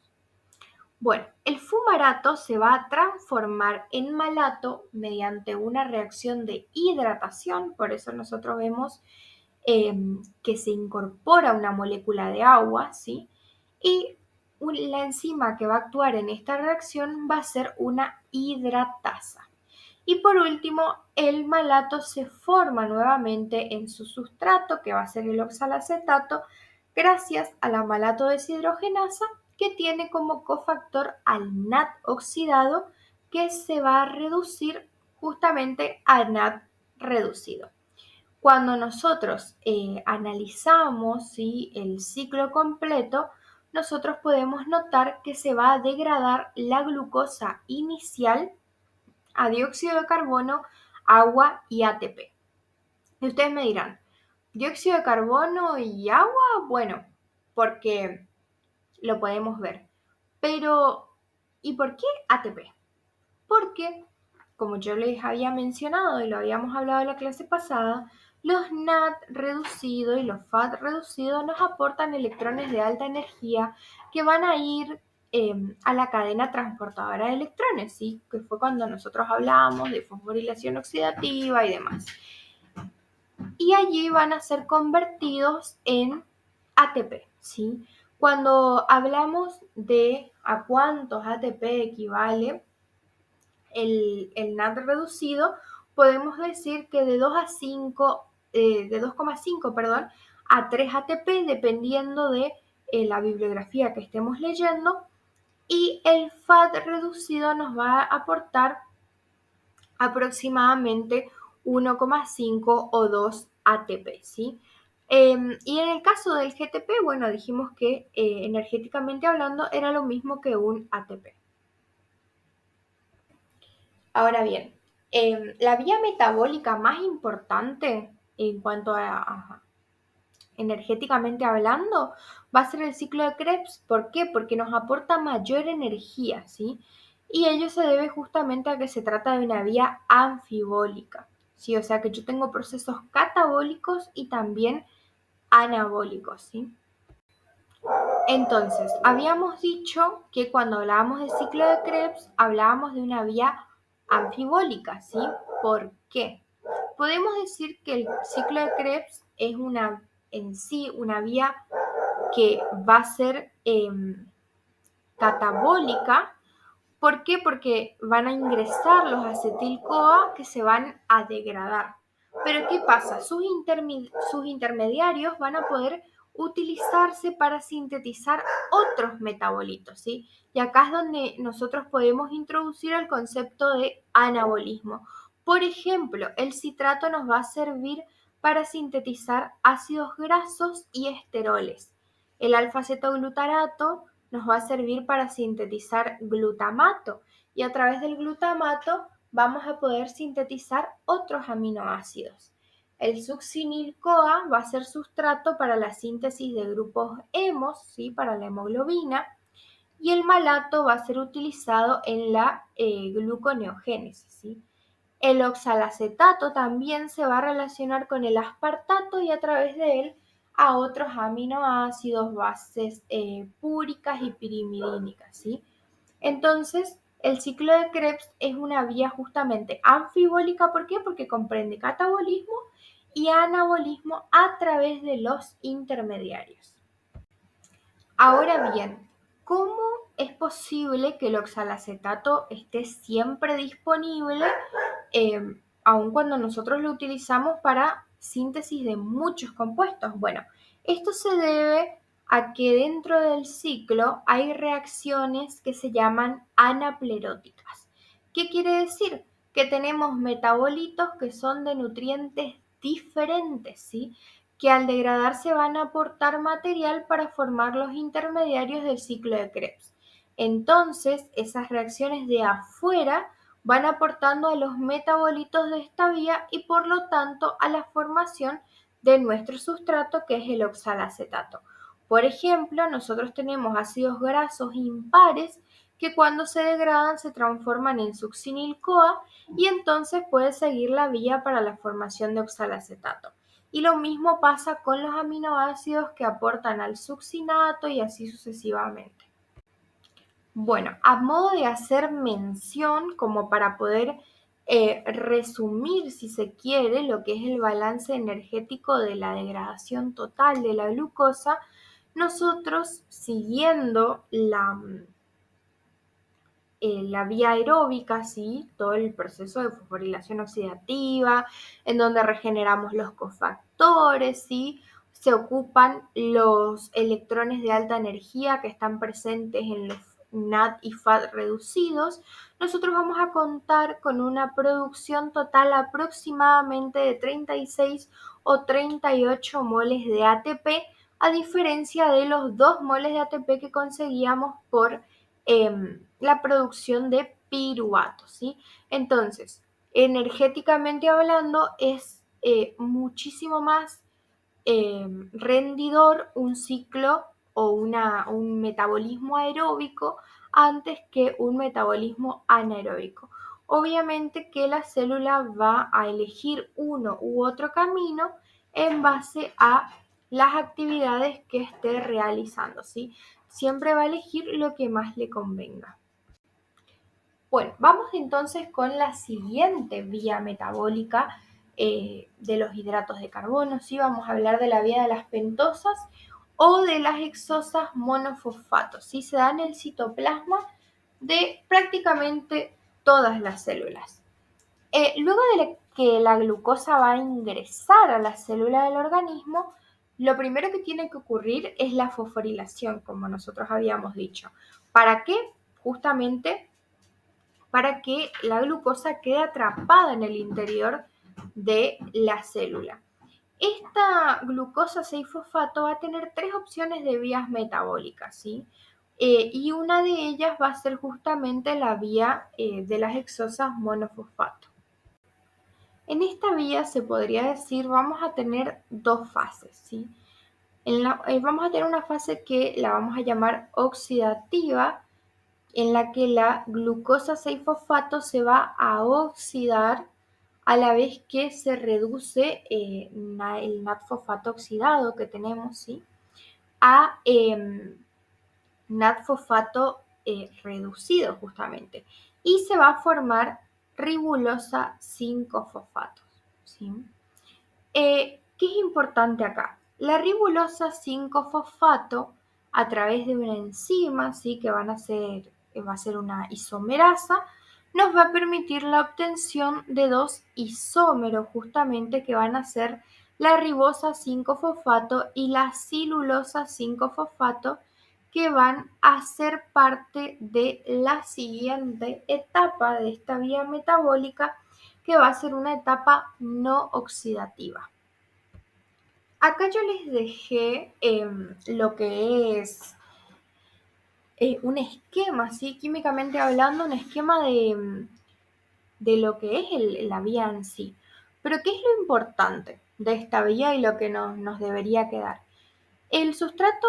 Bueno, el fumarato se va a transformar en malato mediante una reacción de hidratación, por eso nosotros vemos que se incorpora una molécula de agua, ¿sí? Y la enzima que va a actuar en esta reacción va a ser una hidratasa. Y por último, el malato se forma nuevamente en su sustrato, que va a ser el oxalacetato, gracias a la malato deshidrogenasa, que tiene como cofactor al NAD oxidado, que se va a reducir justamente a NAD reducido. Cuando nosotros analizamos, ¿sí?, el ciclo completo, nosotros podemos notar que se va a degradar la glucosa inicial a dióxido de carbono, agua y ATP. Y ustedes me dirán, ¿dióxido de carbono y agua? Bueno, porque lo podemos ver. Pero, ¿y por qué ATP? Porque, como yo les había mencionado y lo habíamos hablado en la clase pasada, los NAD reducidos y los FAT reducidos nos aportan electrones de alta energía que van a ir a la cadena transportadora de electrones, ¿sí? Que fue cuando nosotros hablábamos de fosforilación oxidativa y demás. Y allí van a ser convertidos en ATP, ¿sí? Cuando hablamos de a cuántos ATP equivale el NAD reducido, podemos decir que de 2,5, perdón, a 3 ATP, dependiendo de la bibliografía que estemos leyendo, y el FAT reducido nos va a aportar aproximadamente 1,5 o 2 ATP, ¿sí? Y en el caso del GTP, bueno, dijimos que energéticamente hablando era lo mismo que un ATP. Ahora bien, la vía metabólica más importante en cuanto a energéticamente hablando va a ser el ciclo de Krebs. ¿Por qué? Porque nos aporta mayor energía, ¿sí? Y ello se debe justamente a que se trata de una vía anfibólica, ¿sí? O sea que yo tengo procesos catabólicos y también anabólicos, ¿sí? Entonces, habíamos dicho que cuando hablábamos de ciclo de Krebs, hablábamos de una vía anfibólica, ¿sí? ¿Por qué? Podemos decir que el ciclo de Krebs es en sí una vía que va a ser catabólica. ¿Por qué? Porque van a ingresar los acetil-CoA que se van a degradar. Pero ¿qué pasa? Sus intermediarios van a poder utilizarse para sintetizar otros metabolitos, ¿sí? Y acá es donde nosotros podemos introducir el concepto de anabolismo. Por ejemplo, el citrato nos va a servir para sintetizar ácidos grasos y esteroles. El alfa-cetoglutarato nos va a servir para sintetizar glutamato y a través del glutamato vamos a poder sintetizar otros aminoácidos. El succinil-CoA va a ser sustrato para la síntesis de grupos hemos, ¿sí?, para la hemoglobina, y el malato va a ser utilizado en la gluconeogénesis, ¿sí? El oxalacetato también se va a relacionar con el aspartato y a través de él a otros aminoácidos, bases púricas y pirimidínicas, ¿sí? Entonces, el ciclo de Krebs es una vía justamente anfibólica. ¿Por qué? Porque comprende catabolismo y anabolismo a través de los intermediarios. Ahora bien, ¿cómo es posible que el oxalacetato esté siempre disponible, aun cuando nosotros lo utilizamos para síntesis de muchos compuestos? Bueno, esto se debe a que dentro del ciclo hay reacciones que se llaman anapleróticas. ¿Qué quiere decir? Que tenemos metabolitos que son de nutrientes diferentes, ¿sí?, que al degradarse van a aportar material para formar los intermediarios del ciclo de Krebs. Entonces, esas reacciones de afuera van aportando a los metabolitos de esta vía y por lo tanto a la formación de nuestro sustrato, que es el oxalacetato. Por ejemplo, nosotros tenemos ácidos grasos impares que cuando se degradan se transforman en succinil-CoA y entonces puede seguir la vía para la formación de oxalacetato. Y lo mismo pasa con los aminoácidos que aportan al succinato y así sucesivamente. Bueno, a modo de hacer mención, como para poder resumir, si se quiere, lo que es el balance energético de la degradación total de la glucosa, nosotros, siguiendo la vía aeróbica, ¿sí?, todo el proceso de fosforilación oxidativa, en donde regeneramos los cofactores, ¿sí?, se ocupan los electrones de alta energía que están presentes NAD y FAD reducidos, nosotros vamos a contar con una producción total aproximadamente de 36 o 38 moles de ATP, a diferencia de los 2 moles de ATP que conseguíamos por la producción de piruvato, ¿sí? Entonces, energéticamente hablando, es muchísimo más rendidor un ciclo o un metabolismo aeróbico antes que un metabolismo anaeróbico. Obviamente que la célula va a elegir uno u otro camino en base a las actividades que esté realizando, ¿sí? Siempre va a elegir lo que más le convenga. Bueno, vamos entonces con la siguiente vía metabólica de los hidratos de carbono, ¿sí? Vamos a hablar de la vía de las pentosas o de las hexosas monofosfatos, ¿sí? Se da en el citoplasma de prácticamente todas las células. Luego de que la glucosa va a ingresar a la célula del organismo, lo primero que tiene que ocurrir es la fosforilación, como nosotros habíamos dicho. ¿Para qué? Justamente para que la glucosa quede atrapada en el interior de la célula. Esta glucosa 6-fosfato va a tener 3 opciones de vías metabólicas, ¿sí? Y una de ellas va a ser justamente la vía de las hexosas monofosfato. En esta vía se podría decir vamos a tener dos fases, ¿sí? Vamos a tener una fase que la vamos a llamar oxidativa, en la que la glucosa 6-fosfato se va a oxidar a la vez que se reduce el NAD-fosfato oxidado que tenemos, ¿sí? A NAD-fosfato reducido justamente. Y se va a formar ribulosa 5-fosfatos, ¿sí? ¿Qué es importante acá? La ribulosa 5-fosfato, a través de una enzima, ¿sí? Que va a ser una isomerasa, nos va a permitir la obtención de dos isómeros justamente que van a ser la ribosa 5-fosfato y la silulosa 5-fosfato, que van a ser parte de la siguiente etapa de esta vía metabólica, que va a ser una etapa no oxidativa. Acá yo les dejé lo que es un esquema, ¿sí? Químicamente hablando, un esquema de lo que es la vía en sí. Pero ¿qué es lo importante de esta vía y lo que nos debería quedar? El sustrato,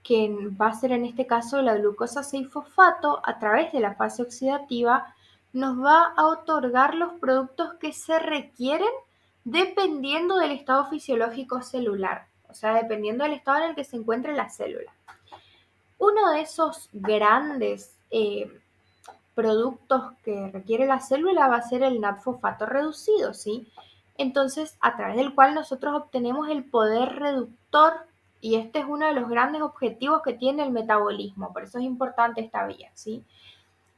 que va a ser en este caso la glucosa 6-fosfato, a través de la fase oxidativa, nos va a otorgar los productos que se requieren dependiendo del estado fisiológico celular, o sea, dependiendo del estado en el que se encuentre la célula. Uno de esos grandes productos que requiere la célula va a ser el NAD-fosfato reducido, ¿sí? Entonces, a través del cual nosotros obtenemos el poder reductor, y este es uno de los grandes objetivos que tiene el metabolismo, por eso es importante esta vía, ¿sí?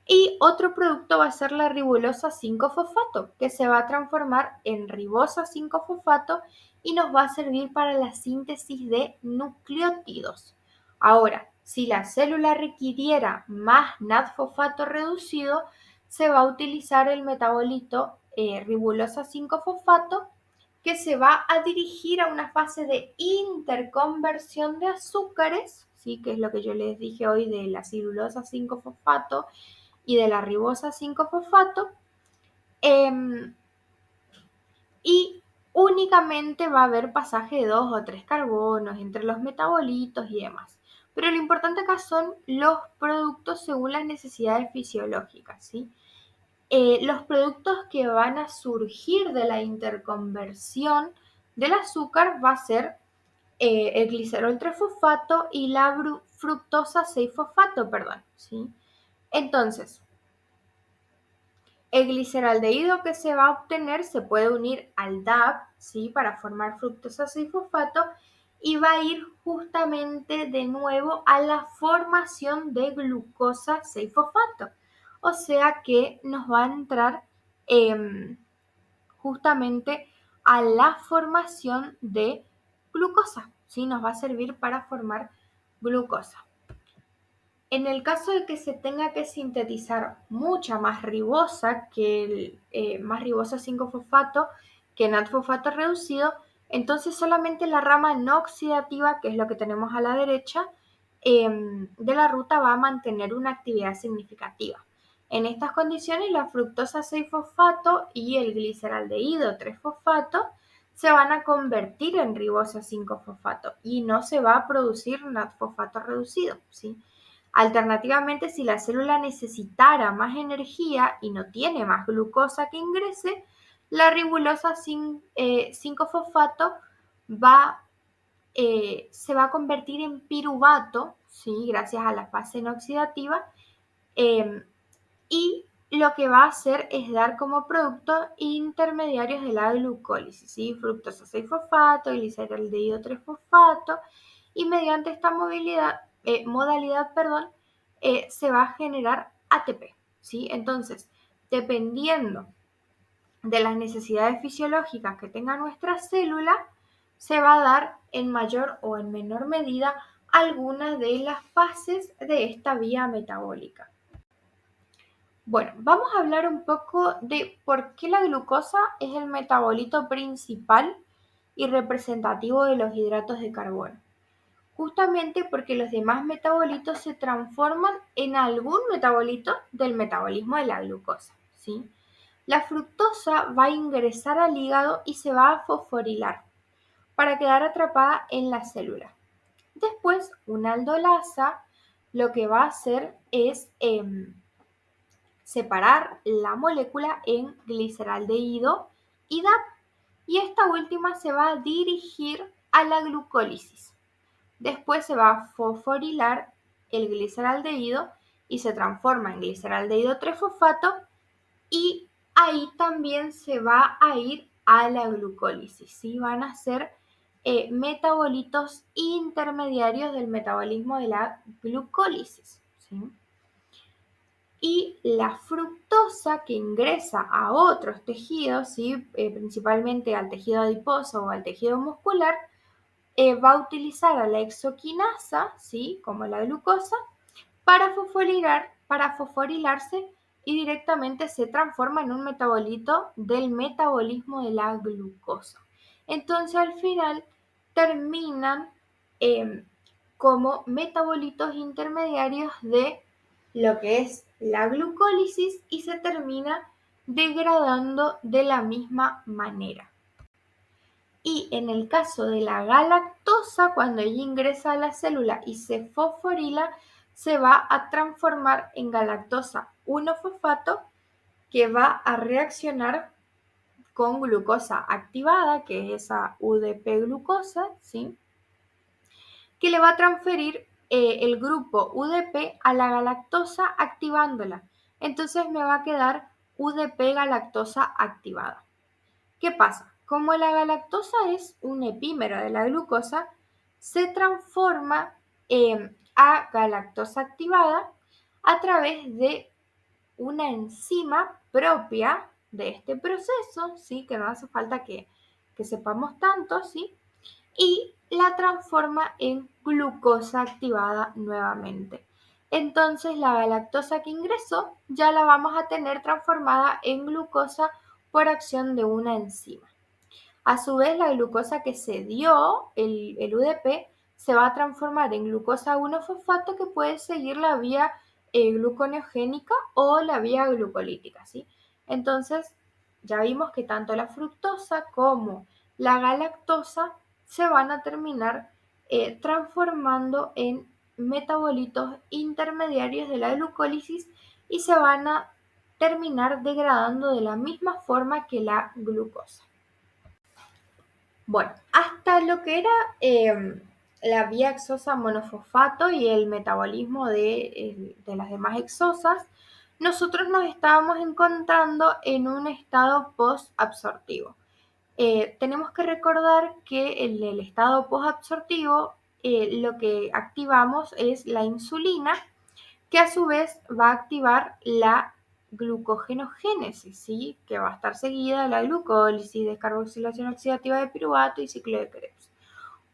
Y otro producto va a ser la ribulosa 5-fosfato, que se va a transformar en ribosa 5-fosfato y nos va a servir para la síntesis de nucleótidos. Ahora, si la célula requiriera más NAD-fosfato reducido, se va a utilizar el metabolito ribulosa 5-fosfato, que se va a dirigir a una fase de interconversión de azúcares, ¿sí? Que es lo que yo les dije hoy de la celulosa 5-fosfato y de la ribosa 5-fosfato, y únicamente va a haber pasaje de 2 o 3 carbonos entre los metabolitos y demás. Pero lo importante acá son los productos según las necesidades fisiológicas, ¿sí? Los productos que van a surgir de la interconversión del azúcar va a ser el glicerol 3-fosfato y la fructosa 6-fosfato, perdón, ¿sí? Entonces, el gliceraldehído que se va a obtener se puede unir al DAP, ¿sí? Para formar fructosa 6-fosfato, y va a ir justamente de nuevo a la formación de glucosa 6-fosfato. O sea que nos va a entrar justamente a la formación de glucosa, ¿sí? Nos va a servir para formar glucosa. En el caso de que se tenga que sintetizar mucha más ribosa que más ribosa 5-fosfato que NAD-fosfato reducido, entonces solamente la rama no oxidativa, que es lo que tenemos a la derecha, de la ruta va a mantener una actividad significativa. En estas condiciones, la fructosa 6-fosfato y el gliceraldehído 3-fosfato se van a convertir en ribosa 5-fosfato y no se va a producir NAD-fosfato reducido, ¿sí? Alternativamente, si la célula necesitara más energía y no tiene más glucosa que ingrese, la ribulosa 5-fosfato se va a convertir en piruvato, ¿sí? Gracias a la fase no oxidativa, y lo que va a hacer es dar como producto intermediarios de la glucólisis, ¿sí? Fructosa 6-fosfato, gliceraldehído 3-fosfato, y mediante esta modalidad, se va a generar ATP, ¿sí? Entonces, dependiendo de las necesidades fisiológicas que tenga nuestra célula, se va a dar en mayor o en menor medida algunas de las fases de esta vía metabólica. Bueno, vamos a hablar un poco de por qué la glucosa es el metabolito principal y representativo de los hidratos de carbono. Justamente porque los demás metabolitos se transforman en algún metabolito del metabolismo de la glucosa, ¿sí? La fructosa va a ingresar al hígado y se va a fosforilar para quedar atrapada en la célula. Después, una aldolasa lo que va a hacer es separar la molécula en gliceraldehído y DAP, y esta última se va a dirigir a la glucólisis. Después se va a fosforilar el gliceraldehído y se transforma en gliceraldehído 3-fosfato, y ahí también se va a ir a la glucólisis, ¿sí? Van a ser metabolitos intermediarios del metabolismo de la glucólisis, ¿sí? Y la fructosa que ingresa a otros tejidos, ¿sí? Principalmente al tejido adiposo o al tejido muscular, va a utilizar a la exoquinasa, ¿sí? Como la glucosa, para fosforilarse, y directamente se transforma en un metabolito del metabolismo de la glucosa. Entonces al final terminan como metabolitos intermediarios de lo que es la glucólisis y se termina degradando de la misma manera. Y en el caso de la galactosa, cuando ella ingresa a la célula y se fosforila, se va a transformar en galactosa 1-fosfato, que va a reaccionar con glucosa activada, que es esa UDP-glucosa, ¿sí? Que le va a transferir el grupo UDP a la galactosa activándola. Entonces me va a quedar UDP-galactosa activada. ¿Qué pasa? Como la galactosa es un epímero de la glucosa, se transforma a galactosa activada a través de una enzima propia de este proceso, ¿sí? Que no hace falta que sepamos tanto, ¿sí? Y la transforma en glucosa activada nuevamente. Entonces la galactosa que ingresó ya la vamos a tener transformada en glucosa por acción de una enzima. A su vez, la glucosa que se dio, el UDP, se va a transformar en glucosa 1-fosfato, que puede seguir la vía gluconeogénica o la vía glucolítica, ¿sí? Entonces, ya vimos que tanto la fructosa como la galactosa se van a terminar transformando en metabolitos intermediarios de la glucólisis y se van a terminar degradando de la misma forma que la glucosa. Bueno, hasta lo que era la vía exosa monofosfato y el metabolismo de las demás exosas, nosotros nos estábamos encontrando en un estado posabsortivo. Tenemos que recordar que en el estado posabsortivo lo que activamos es la insulina, que a su vez va a activar la glucogenogénesis, ¿sí? Que va a estar seguida de la glucólisis, descarboxilación oxidativa de piruvato y ciclo de Krebs.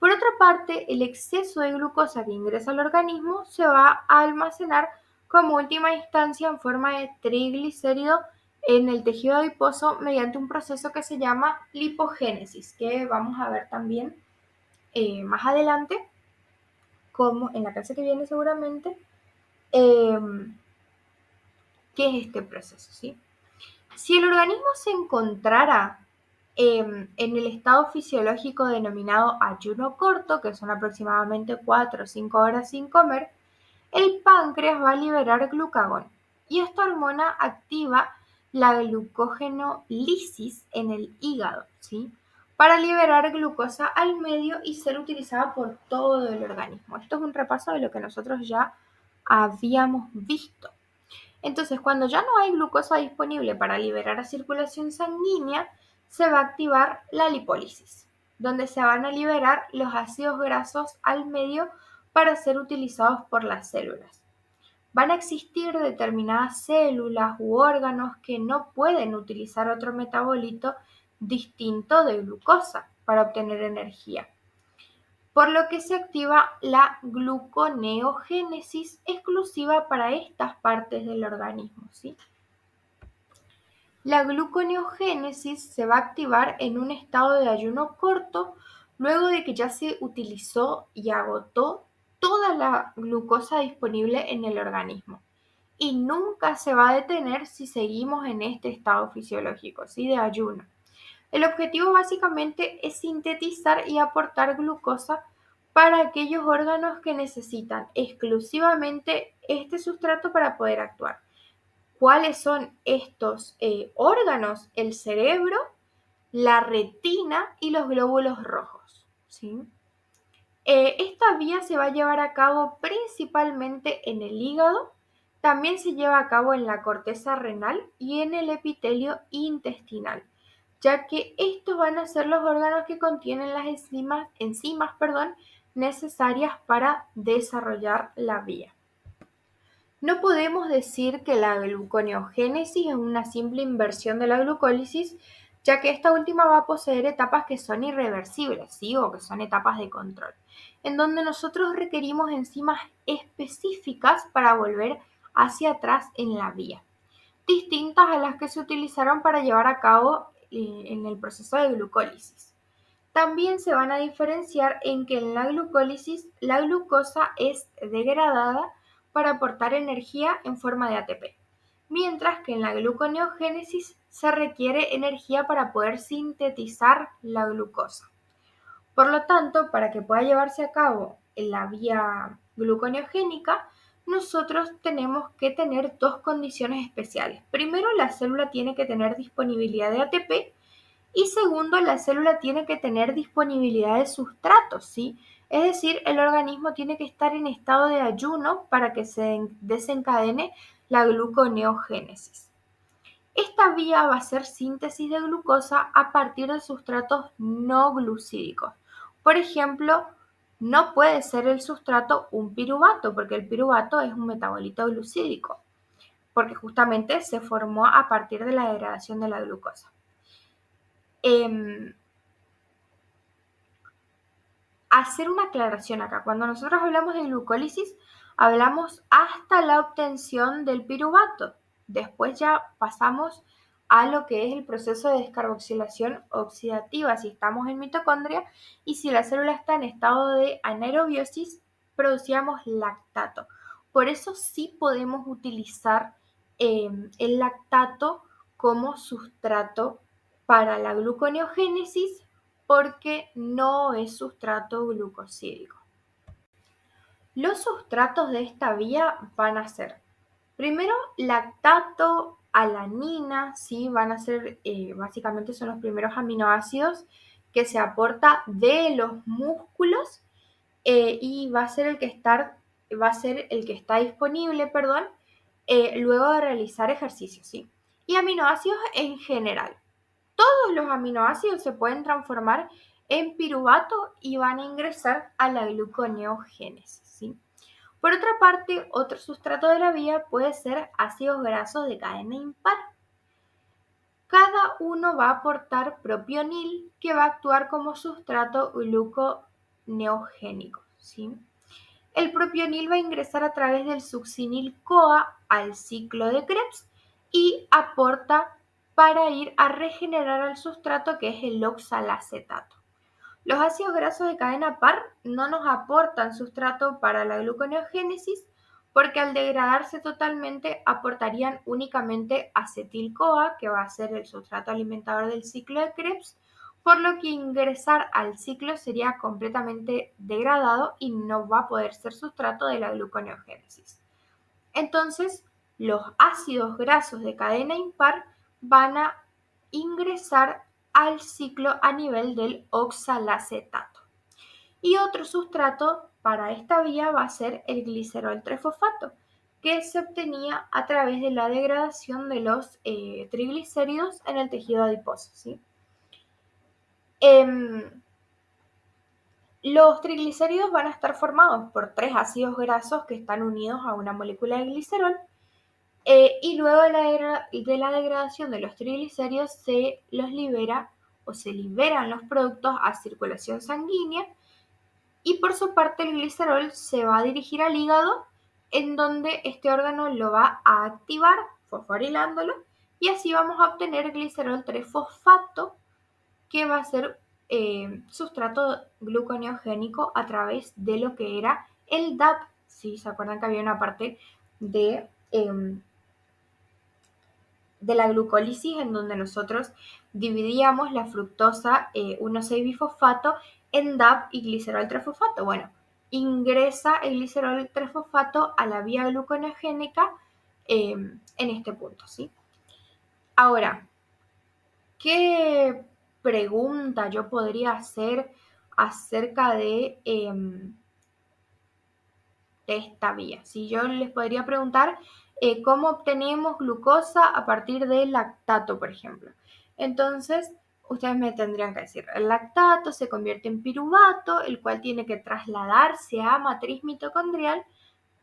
Por otra parte, el exceso de glucosa que ingresa al organismo se va a almacenar como última instancia en forma de triglicérido en el tejido adiposo mediante un proceso que se llama lipogénesis, que vamos a ver también más adelante, como en la clase que viene seguramente, eh, qué es este proceso, ¿sí? Si el organismo se encontrara en el estado fisiológico denominado ayuno corto, que son aproximadamente 4 o 5 horas sin comer, el páncreas va a liberar glucagón y esta hormona activa la glucogenolisis en el hígado, ¿sí? Para liberar glucosa al medio y ser utilizada por todo el organismo. Esto es un repaso de lo que nosotros ya habíamos visto. Entonces, cuando ya no hay glucosa disponible para liberar a circulación sanguínea, se va a activar la lipólisis, donde se van a liberar los ácidos grasos al medio para ser utilizados por las células. Van a existir determinadas células u órganos que no pueden utilizar otro metabolito distinto de glucosa para obtener energía, por lo que se activa la gluconeogénesis exclusiva para estas partes del organismo, ¿sí? La gluconeogénesis se va a activar en un estado de ayuno corto luego de que ya se utilizó y agotó toda la glucosa disponible en el organismo y nunca se va a detener si seguimos en este estado fisiológico, ¿sí? De ayuno. El objetivo básicamente es sintetizar y aportar glucosa para aquellos órganos que necesitan exclusivamente este sustrato para poder actuar. ¿Cuáles son estos órganos? El cerebro, la retina y los glóbulos rojos, ¿sí? Esta vía se va a llevar a cabo principalmente en el hígado, también se lleva a cabo en la corteza renal y en el epitelio intestinal, ya que estos van a ser los órganos que contienen las enzimas, necesarias para desarrollar la vía. No podemos decir que la gluconeogénesis es una simple inversión de la glucólisis, ya que esta última va a poseer etapas que son irreversibles, ¿sí? O que son etapas de control, en donde nosotros requerimos enzimas específicas para volver hacia atrás en la vía, distintas a las que se utilizaron para llevar a cabo en el proceso de glucólisis. También se van a diferenciar en que en la glucólisis la glucosa es degradada para aportar energía en forma de ATP, mientras que en la gluconeogénesis se requiere energía para poder sintetizar la glucosa. Por lo tanto, para que pueda llevarse a cabo en la vía gluconeogénica, nosotros tenemos que tener dos condiciones especiales. Primero, la célula tiene que tener disponibilidad de ATP y segundo, la célula tiene que tener disponibilidad de sustratos, ¿sí? Es decir, el organismo tiene que estar en estado de ayuno para que se desencadene la gluconeogénesis. Esta vía va a ser síntesis de glucosa a partir de sustratos no glucídicos. Por ejemplo, no puede ser el sustrato un piruvato, porque el piruvato es un metabolito glucídico, porque justamente se formó a partir de la degradación de la glucosa. Hacer una aclaración acá. Cuando nosotros hablamos de glucólisis, hablamos hasta la obtención del piruvato. Después ya pasamos a lo que es el proceso de descarboxilación oxidativa, si estamos en mitocondria, y si la célula está en estado de anaerobiosis, producíamos lactato. Por eso sí podemos utilizar el lactato como sustrato para la gluconeogénesis, porque no es sustrato glucosídico. Los sustratos de esta vía van a ser, primero, lactato, alanina, ¿sí? Van a ser, básicamente son los primeros aminoácidos que se aporta de los músculos y va a ser el que está disponible, luego de realizar ejercicio, ¿sí? Y aminoácidos en general. Todos los aminoácidos se pueden transformar en piruvato y van a ingresar a la gluconeogénesis, ¿sí? Por otra parte, otro sustrato de la vía puede ser ácidos grasos de cadena impar. Cada uno va a aportar propionil, que va a actuar como sustrato gluconeogénico, ¿sí? El propionil va a ingresar a través del succinil-CoA al ciclo de Krebs y aporta para ir a regenerar al sustrato que es el oxalacetato. Los ácidos grasos de cadena par no nos aportan sustrato para la gluconeogénesis porque al degradarse totalmente aportarían únicamente acetil-CoA, que va a ser el sustrato alimentador del ciclo de Krebs, por lo que ingresar al ciclo sería completamente degradado y no va a poder ser sustrato de la gluconeogénesis. Entonces, los ácidos grasos de cadena impar van a ingresar al ciclo a nivel del oxalacetato. Y otro sustrato para esta vía va a ser el glicerol trifosfato, que se obtenía a través de la degradación de los triglicéridos en el tejido adiposo, ¿sí? Los triglicéridos van a estar formados por 3 ácidos grasos que están unidos a una molécula de glicerol. Y luego de la degradación de los triglicéridos se los libera o se liberan los productos a circulación sanguínea y por su parte el glicerol se va a dirigir al hígado en donde este órgano lo va a activar fosforilándolo y así vamos a obtener glicerol 3-fosfato que va a ser sustrato gluconeogénico a través de lo que era el DAP. ¿Sí? ¿Se acuerdan que había una parte de la glucólisis en donde nosotros dividíamos la fructosa 1,6-bifosfato en DAP y glicerol 3-fosfato? Bueno, ingresa el glicerol 3-fosfato a la vía gluconeogénica en este punto, ¿sí? Ahora, ¿qué pregunta yo podría hacer acerca de esta vía? Si yo les podría preguntar cómo obtenemos glucosa a partir del lactato, por ejemplo. Entonces, ustedes me tendrían que decir, el lactato se convierte en piruvato, el cual tiene que trasladarse a matriz mitocondrial,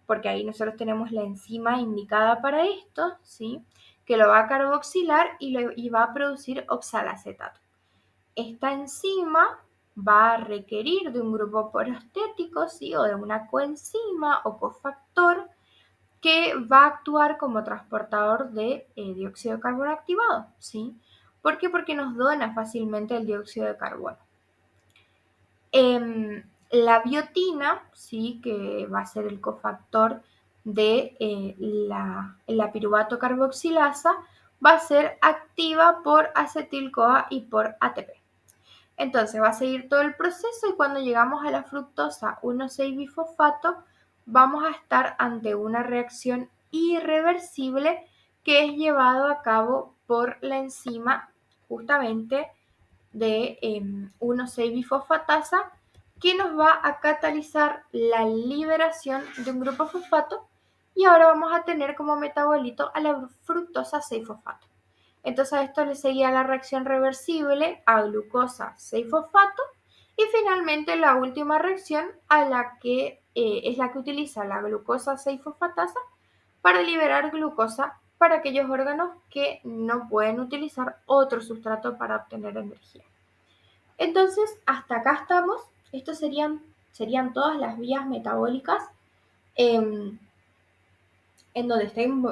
porque ahí nosotros tenemos la enzima indicada para esto, ¿sí? Que lo va a carboxilar y va a producir oxalacetato. Esta enzima va a requerir de un grupo prostético, ¿sí? O de una coenzima o cofactor que va a actuar como transportador de dióxido de carbono activado, ¿sí? ¿Por qué? Porque nos dona fácilmente el dióxido de carbono. La biotina, ¿sí? Que va a ser el cofactor de la piruvato carboxilasa, va a ser activa por acetil-CoA y por ATP. Entonces va a seguir todo el proceso y cuando llegamos a la fructosa 1,6-bifosfato vamos a estar ante una reacción irreversible que es llevado a cabo por la enzima justamente de 1,6-bifosfatasa que nos va a catalizar la liberación de un grupo fosfato y ahora vamos a tener como metabolito a la fructosa 6-fosfato. Entonces a esto le seguía la reacción reversible a glucosa 6-fosfato y finalmente la última reacción a la que es la que utiliza la glucosa 6-fosfatasa para liberar glucosa para aquellos órganos que no pueden utilizar otro sustrato para obtener energía. Entonces hasta acá estamos. Estos serían todas las vías metabólicas en donde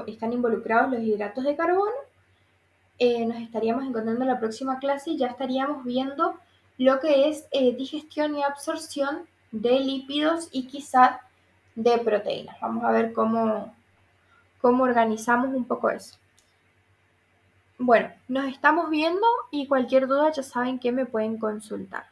están involucrados los hidratos de carbono. Nos estaríamos encontrando en la próxima clase y ya estaríamos viendo lo que es digestión y absorción de lípidos y quizá de proteínas. Vamos a ver cómo organizamos un poco eso. Bueno, nos estamos viendo y cualquier duda ya saben que me pueden consultar.